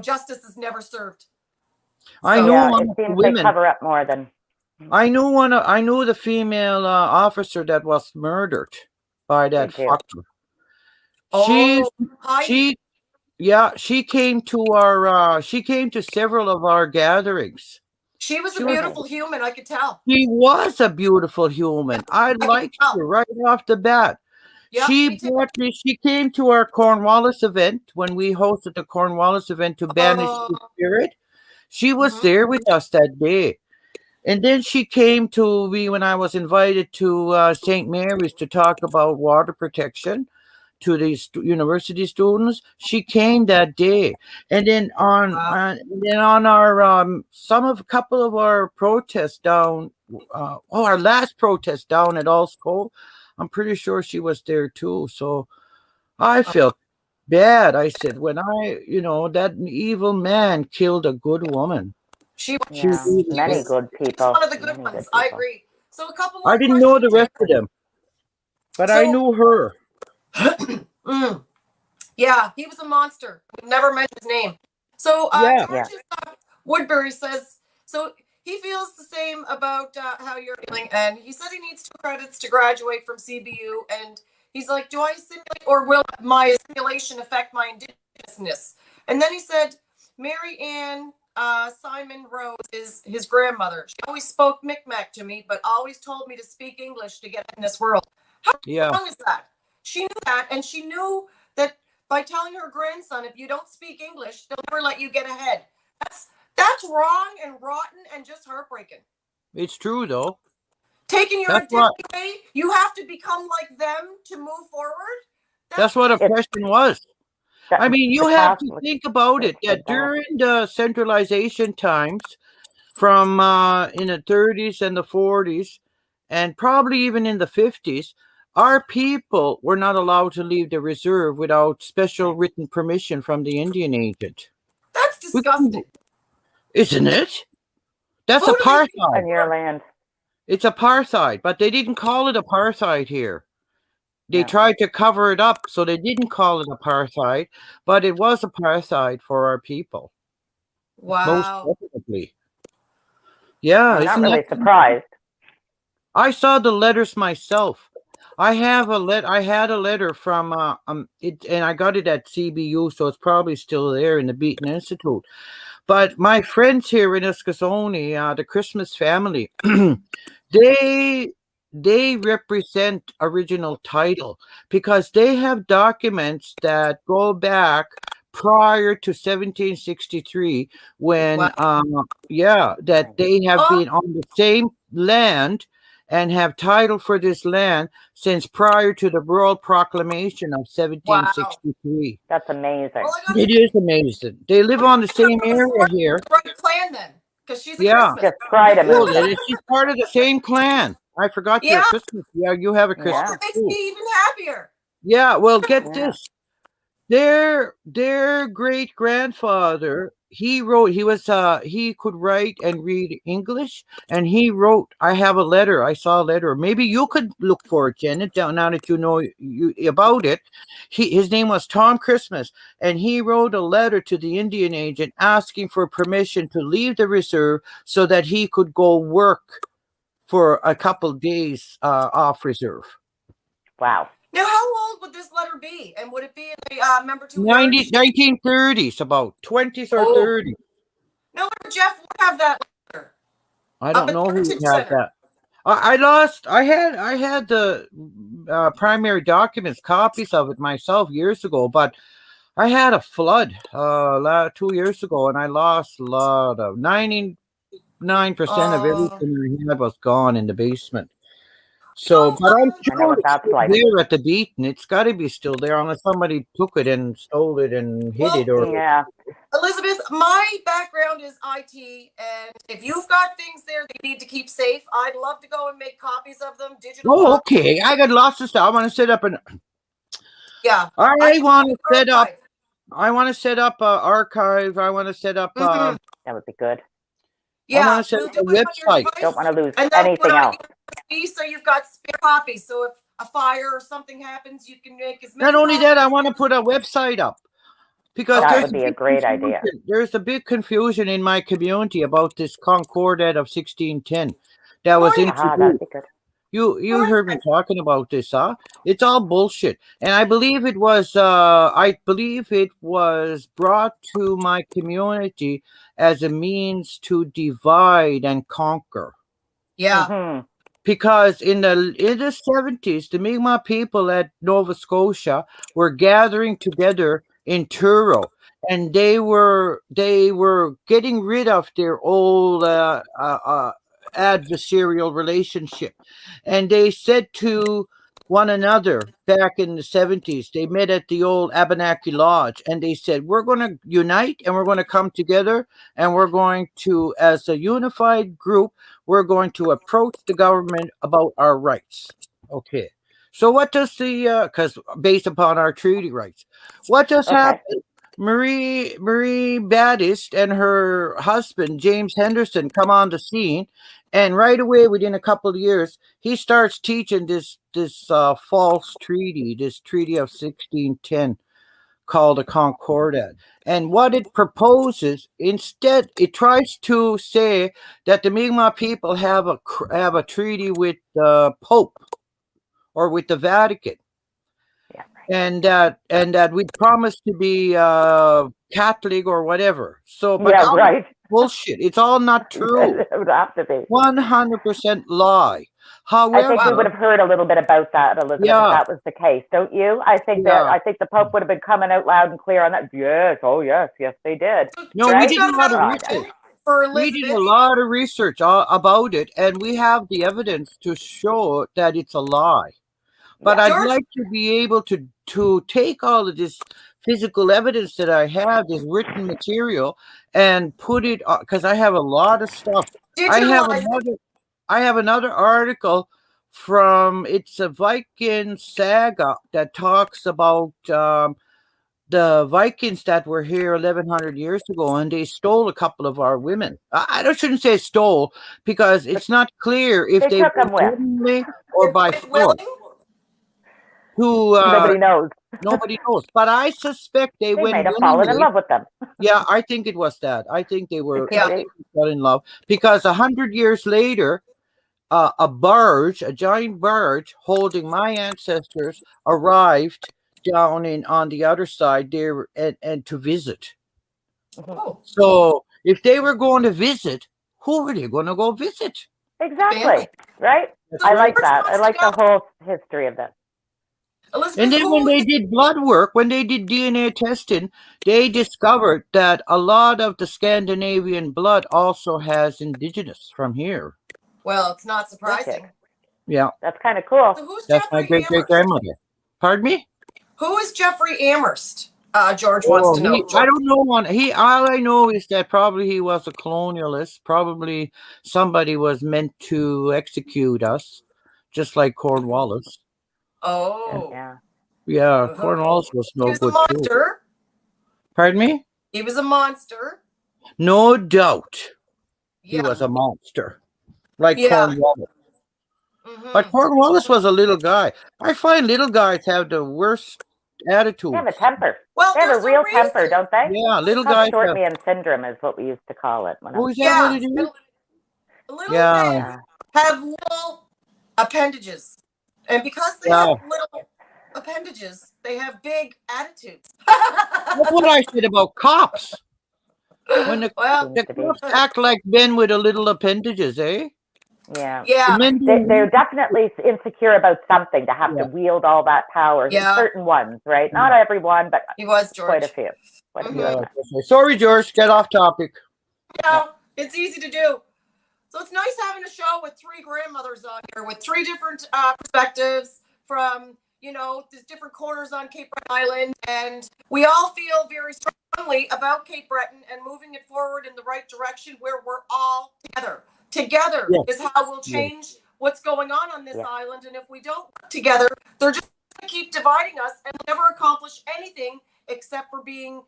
justice is never served. I So- know Yeah, one it of the seems they women. cover up more than. I know the female officer that was murdered by that Did you? fucker. She, Oh, Heidi. she, yeah, she came to several of our gatherings. She was She a was, beautiful human. I could tell. she was a beautiful human. I I could liked tell. her right off the bat. Yeah, She me too. brought me. She came to our Cornwallis event when we hosted the Cornwallis event to banish the spirit. She was Mhm. there with us that day. And then she came to me when I was invited to St. Mary's to talk about water protection to these university students. She came that day, and then on our a couple of our protests down, our last protest down at All School, I'm pretty sure she was there too. So I felt bad. I said, when that evil man killed a good woman. She She Yeah, really many did. good She's people. one of the good Many ones. good I people. agree. So a couple I more didn't know the questions. rest of them, but I knew her. Mm. Yeah, he was a monster. We never mentioned his name. So Yeah. George Woodbury says, so he feels the same about how you're feeling, and he said he needs 2 credits to graduate from CBU, and he's like, do I simulate, or will my simulation affect my indigenousness? And then he said, Mary Ann Simon Rose is his grandmother. She always spoke Micmac to me, but always told me to speak English to get in this world. How wrong is that? She knew that, and she knew that by telling her grandson, if you don't speak English, they'll never let you get ahead. That's wrong and rotten and just heartbreaking. It's true, though. Taking your That's identity away, you have to become like them to move forward. That's what oppression was. I mean, you have to think about it, that during the centralization times from in the 30s and the 40s, and probably even in the 50s, our people were not allowed to leave the reserve without special written permission from the Indian agent. That's disgusting. Isn't it? That's Who do they think apartheid. On your land. It's apartheid, but they didn't call it apartheid here. They Yeah. tried to cover it up, so they didn't call it apartheid, but it was apartheid for our people. Wow. Most definitely. Yeah, I'm not isn't really that? surprised. I saw the letters myself. I had a letter from it, and I got it at CBU, so it's probably still there in the Beaton Institute. But my friends here in Eskasoni, the Christmas family, they represent original title because they have documents that go back prior to 1763 when that they have been on the same land and have title for this land since prior to the World Proclamation of 1763. That's amazing. Well, It is amazing. They live on the same area here. Right clan then, because she's a Yeah. Christmas. Just try to Oh, move them. she's part of the same clan. I forgot your Yeah. Christmas. Yeah, you have a Well, Christmas that makes too. me even happier. Yeah, well, get Yeah. this. Their great grandfather, he could write and read English, and he wrote. I have a letter. I saw a letter. Maybe you could look for it, Janet. Now that you know about it, his name was Tom Christmas, and he wrote a letter to the Indian agent asking for permission to leave the reserve so that he could go work for a couple days off reserve. Wow. Now, how old would this letter be? And would it be in the member 2 years? 1930s, about 20s or 30s. No, Jeff would have that letter. I don't at know who Heritage had Center. that. I had the primary documents, copies of it myself years ago, but I had a flood 2 years ago, and I lost a lot of 99% of everything I had was gone in the basement. So, but I'm I know sure what it's that's still like. there at the Beaton. It's got to be still there unless somebody took it and stole it and hid it. Or Yeah. Elizabeth, my background is IT, and if you've got things there that you need to keep safe, I'd love to go and make copies of them, digital oh, copies. okay. I got lots of stuff. I want to set up an. Yeah. I want to set up. archive. I want to set up an archive. I want to set up. Mhm. That would be good. Yeah, wanna set we'll up do a it on your website. device, Don't want to lose and then put anything on else. USB so you've got spare copies. So if a fire or something happens, you can make as many. Not only that, I copies want to as- put a website up because That there's would be a big great idea. confusion. There's a big confusion in my community about this Concordat of 1610 that was Right. That'd introduced. be good. You heard me talking about this, huh? It's all bullshit. And I believe it was brought to my community as a means to divide and conquer. Yeah. Mhm. Because in the 70s, the Mi'kmaq people at Nova Scotia were gathering together in Truro, and they were getting rid of their old adversarial relationship, and they said to one another back in the 70s, they met at the old Abenaki Lodge, and they said, we're going to unite and we're going to come together, and we're going to, as a unified group, we're going to approach the government about our rights. Okay. So what does because based upon our treaty rights, what does Okay. happen? Marie Baptiste and her husband James Henderson come on the scene, and right away, within a couple of years, he starts teaching this false treaty, this treaty of 1610 called a Concordat. And what it proposes, instead, it tries to say that the Mi'kmaq people have a treaty with the Pope or with the Vatican, Yeah. and that we promise to be Catholic or whatever. So, but Yeah, all right. bullshit. It's all not true. It would have to be. 100% lie. I think we However, would have heard a little bit about that, Elizabeth, Yeah. if that was the case, don't you? I think Yeah. I think the Pope would have been coming out loud and clear on that. Yes, oh yes, yes they did. no, we Right? did a lot of Oh, research. For We did a Elizabeth, lot of research about it, and we have the evidence to show that it's a lie. But Yeah. I'd George- like to be able to take all of this physical evidence that I have, this written material, and put it because I have a lot of stuff. digitalize. I have another article from it's a Viking saga that talks about the Vikings that were here 1100 years ago, and they stole a couple of our women. I shouldn't say stole because it's not clear if They they took them with. willingly or by With force. Nobody knows. Nobody knows, but I suspect they They went might have fallen in willingly. love with them. Yeah, I think it was that. I think they were It could be. fell in love because 100 years later, a giant barge holding my ancestors arrived down on the other side there and to visit. Oh, So if they were going to visit, who were they going to go visit? Exactly. Family. Right? That's I right. like that. I like the whole history of this. Elizabeth, And then who when they was- did blood work, when they did DNA testing, they discovered that a lot of the Scandinavian blood also has indigenous from here. well, it's not surprising. Wicked. Yeah, That's kind of cool. So who's that's my Jeffrey great great Amherst? grandmother. Pardon me? Who is Jeffrey Amherst? George wants to know. I don't know one. All I know is that probably he was a colonialist. Probably somebody was meant to execute us, just like Cornwallis. Oh, Yeah. Yeah, Cornwallis was he no was a good too. monster. Pardon me? He was a monster. No doubt, he Yeah. was a monster, like Yeah. Cornwallis. Mhm. But Cornwallis was a little guy. I find little guys have the worst attitude. They have a temper. Well, They have there's a real reason. temper, don't they? Yeah, little Tough guys. short man syndrome is what we used to call it. When I Oh, was is that Yeah, what it is? little Yeah. men Yeah. have little appendages, and because they Yeah. have little appendages, they have big attitudes. That's what I said about cops. When the Well, cops act like men with a little appendages, eh? Yeah. Yeah. They're definitely insecure about something to have to wield all that power. Yeah. Certain ones, right? Not everyone, but He was, George. quite a few. Quite a few. Yeah. Sorry, George. Get off topic. You know, it's easy to do. So it's nice having a show with three grandmothers on here with three different perspectives from, you know, these different corners on Cape Breton Island. And we all feel very strongly about Cape Breton and moving it forward in the right direction where we're all together. Together is how we'll change what's going on this island. And if we don't work together, they're just going to keep dividing us and never accomplish anything except for being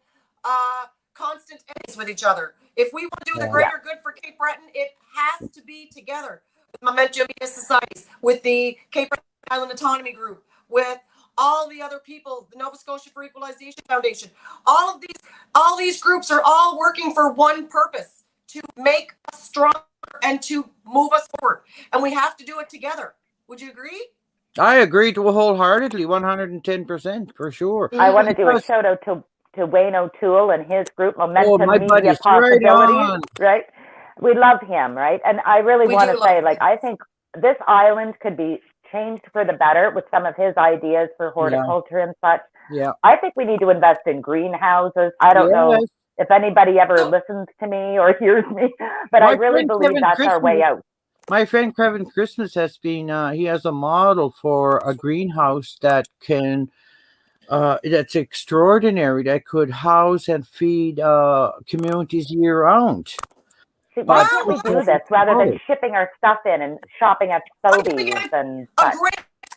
constant enemies with each other. If we want to do the greater good for Cape Breton, it has to be together with Memento Media Societies, with the Cape Breton Island Autonomy Group, with all the other people, the Nova Scotia for Equalization Foundation. All these groups are all working for one purpose: to make us stronger and to move us forward. And we have to do it together. Would you agree? I agree to wholeheartedly, 110% for sure. I want to do a shout out to Wayne O'Toole and his group, Momentum my Media buddies, Possibilities, right? We love him, right? And I really want to say, like, I think this island could be changed for the better with some of his ideas for horticulture and such. Yeah. I think we need to invest in greenhouses. I don't know if anybody ever listens to me or hears me, but I really believe that's our way out. My friend Kevin Christmas has been, he has a model for a greenhouse that can, that's extraordinary, that could house and feed communities year round. See, why can't we do this rather than shipping our stuff in and shopping at Sobeys and such?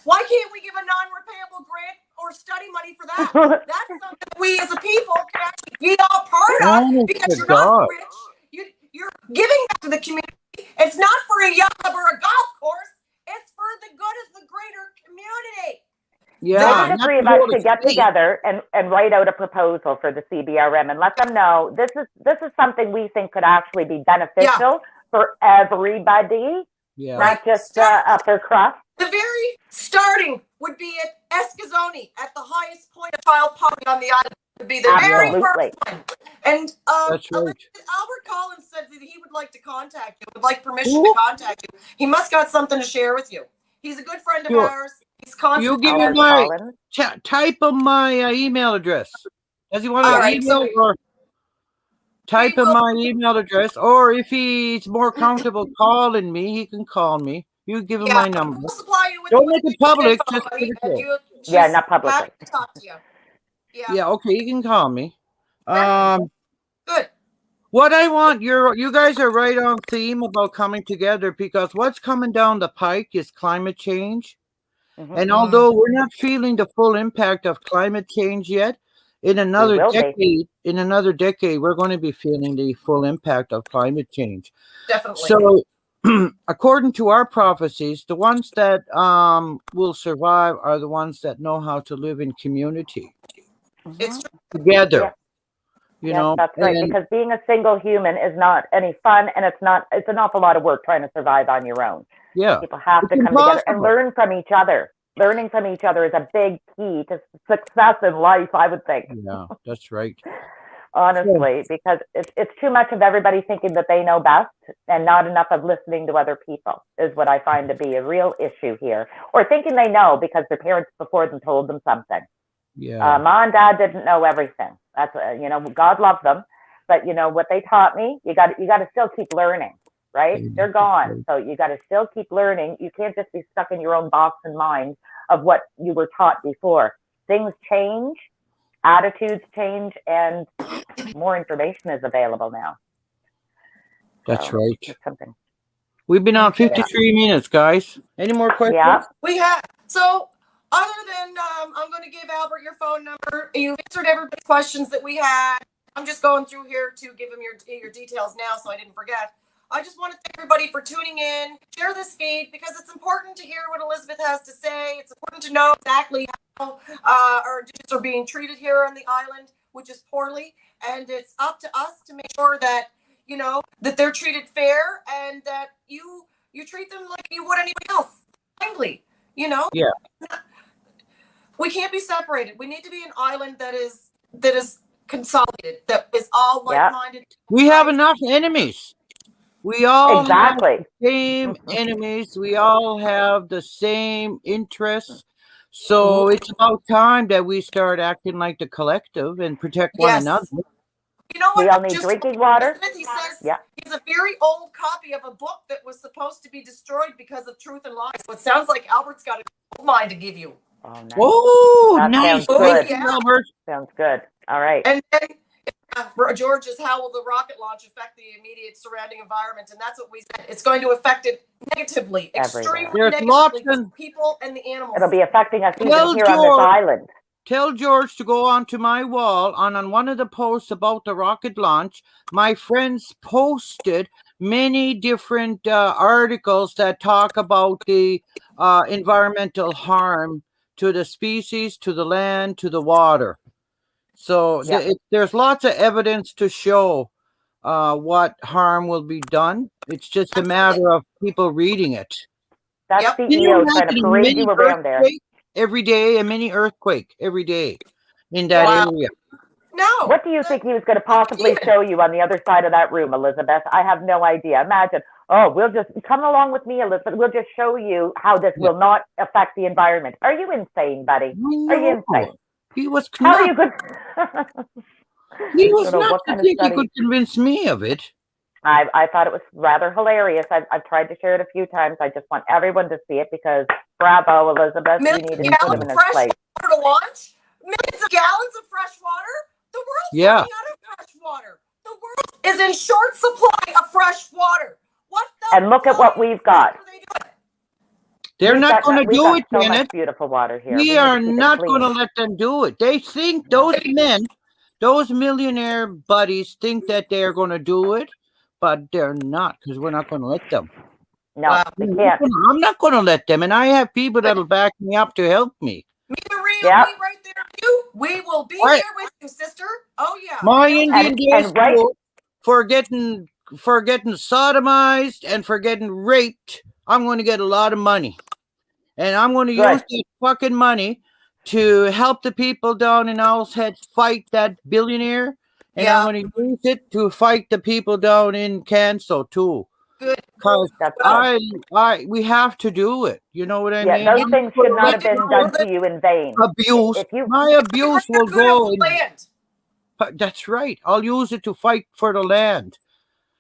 Why can't we give a non-repayable grant or study money for that? That's something we as a people can actually be all part of, because you're not rich. You're giving back to the community. It's not for a yacht or a golf course. It's for the good of the greater community. Yeah, the three of us should get together and write out a proposal for the CBRM and let them know this is something we think could actually be beneficial for everybody, not just upper crust. The very starting would be at Escazoni, at the highest point of child poverty on the island. Would be the very first one. And that's right. Albert Collins said that he would like to contact you, would like permission to contact you. He must got something to share with you. He's a good friend of ours. He's constant. You give me my type of my email address. Does he want to email or type in my email address? Or if he's more comfortable calling me, he can call me. You give him my number. We'll supply you with Don't make it public. Just not publicly. To talk to you. Yeah. Okay. You can call me. Good. What I want, you guys are right on theme about coming together, because what's coming down the pike is climate change. And although we're not feeling the full impact of climate change yet, in another decade, we're going to be feeling the full impact of climate change. Definitely. So, according to our prophecies, the ones that will survive are the ones that know how to live in community. It's together. You know, that's right. Because being a single human is not any fun, and it's an awful lot of work trying to survive on your own. Yeah. People have to come together and learn from each other. Learning from each other is a big key to success in life, I would think. Yeah, that's right. Honestly, because it's too much of everybody thinking that they know best and not enough of listening to other people is what I find to be a real issue here. Or thinking they know because their parents before them told them something. Yeah. Mom and dad didn't know everything. That's God loves them, but what they taught me, you got to still keep learning, right? They're gone, so you got to still keep learning. You can't just be stuck in your own box and mind of what you were taught before. Things change, attitudes change, and more information is available now. That's right. Something. We've been on 53 minutes, guys. Any more questions? Yeah, we have. So. Other than, I'm going to give Albert your phone number. You've answered everybody's questions that we had. I'm just going through here to give him your details now so I didn't forget. I just want to thank everybody for tuning in. Share this feed because it's important to hear what Elizabeth has to say. It's important to know exactly how our Indigenous are being treated here on the island, which is poorly. And it's up to us to make sure that, that they're treated fair and that you treat them like you would anybody else. Kindly, Yeah. We can't be separated. We need to be an island that is consolidated, that is all like-minded. We have enough enemies. We all have Exactly. the same enemies. We all have the same interests. So it's about time that we start acting like the collective and protect one another. Yes. You know We what? all need drinking water. He says Yeah. he's a very old copy of a book that was supposed to be destroyed because of truth and lies. So it sounds like Albert's got a gold mine to give you. Oh, nice. Oh, That nice. sounds Thank good. you, Albert. Sounds good. All right. And then George is how will the rocket launch affect the immediate surrounding environment? And that's what we said. It's going to affect it negatively, Everywhere. extremely There's lots negatively, of- people and the animals. It'll be affecting us even Well, here on this George- island. Tell George to go onto my wall. On one of the posts about the rocket launch, my friends posted many different articles that talk about the environmental harm to the species, to the land, to the water. So Yeah. there's lots of evidence to show what harm will be done. It's just a matter of people reading it. That Yep. Can you CEO is trying to imagine a parade mini you around there. earthquake every day, a mini earthquake every day in that Wow. area? No. What do you think he was going to possibly show you on the other side of that room, Elizabeth? I have no idea. Imagine, oh, we'll just come along with me, Elizabeth. We'll just show you how this will not affect the environment. Are you insane, buddy? Are you insane? He was How are nuts. you good? He was I don't know nuts what to kind of think he study. could convince me of it. I thought it was rather hilarious. I've tried to share it a few times. I just want everyone to see it because bravo, Elizabeth. You Millions need of to put gallons him in of his fresh place. water to launch? Millions of gallons of fresh water? The world's Yeah. running out of fresh water. The world is in short supply of fresh water. What the And look at what we've got. are they doing? They're We've not got- going to we've do got it, so much Janet. beautiful water here. We need are to keep it not clean. going to let them do it. They think those men, those millionaire buddies, think that they're going to do it, but they're not because we're not going to let them. No, Wow. we can't. I'm not going to let them, and I have people that'll back me up to help me. Me and Maria, Yep. we right there with you. We will be Right. there with you, sister. Oh yeah. My We'll Indian And day right- school for getting sodomized and for getting raped, I'm going to get a lot of money, and I'm going to Good. use that fucking money to help the people down in Owl's Head fight that billionaire, and Yeah. I'm going to use it to fight the people down in Canso too. Good. Because That's good. we have to do it. You know what I Yeah, mean? those I'm things not should gonna not let have been you done to you in vain. abuse. If you- My abuse will Good go. of the land. That's right. I'll use it to fight for the land.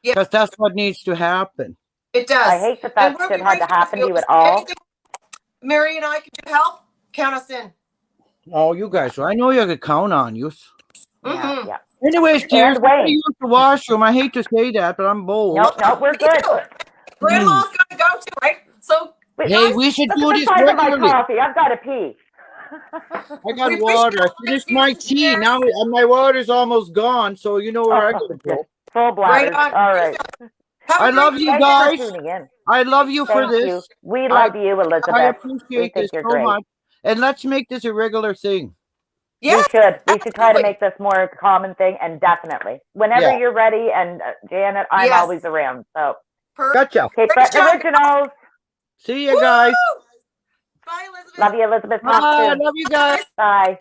Yeah. Because that's what needs to happen. It does. I hate that And that we'll shit be had right to there happen to with you at all. Anything Mary and I can do help, count us in. Oh, you guys, I know you could count on you. Yeah, Mhm. yeah. Anyways, cheers. Wayne. I'm gonna use the washroom. I hate to say that, but I'm bold. No, we're good. Grandma's got to go too, right? So Wait, Hey, guys, we should look do at the this size of my regularly. coffee. I've got to pee. I got We water. I appreciate finished all my the tea. cheers. Now my water's almost gone, so you know where I gotta go. Full right bladders. on. All right. Have a I great love you day. Thanks guys. for tuning in. I love you for Thank this. you. We love you, Elizabeth. I We appreciate think this you're so great. much. And let's make this a regular thing. Yes, We should try to absolutely. make this more a common thing, and definitely, whenever Yeah. you're ready, and Janet, I'm Yes. always around. So, Perfect. Gotcha. Cape Great Breton job. Originals. See you guys. Woo! Bye, Elizabeth. Love you, Elizabeth. Bye. Talk soon. Love you guys. Bye.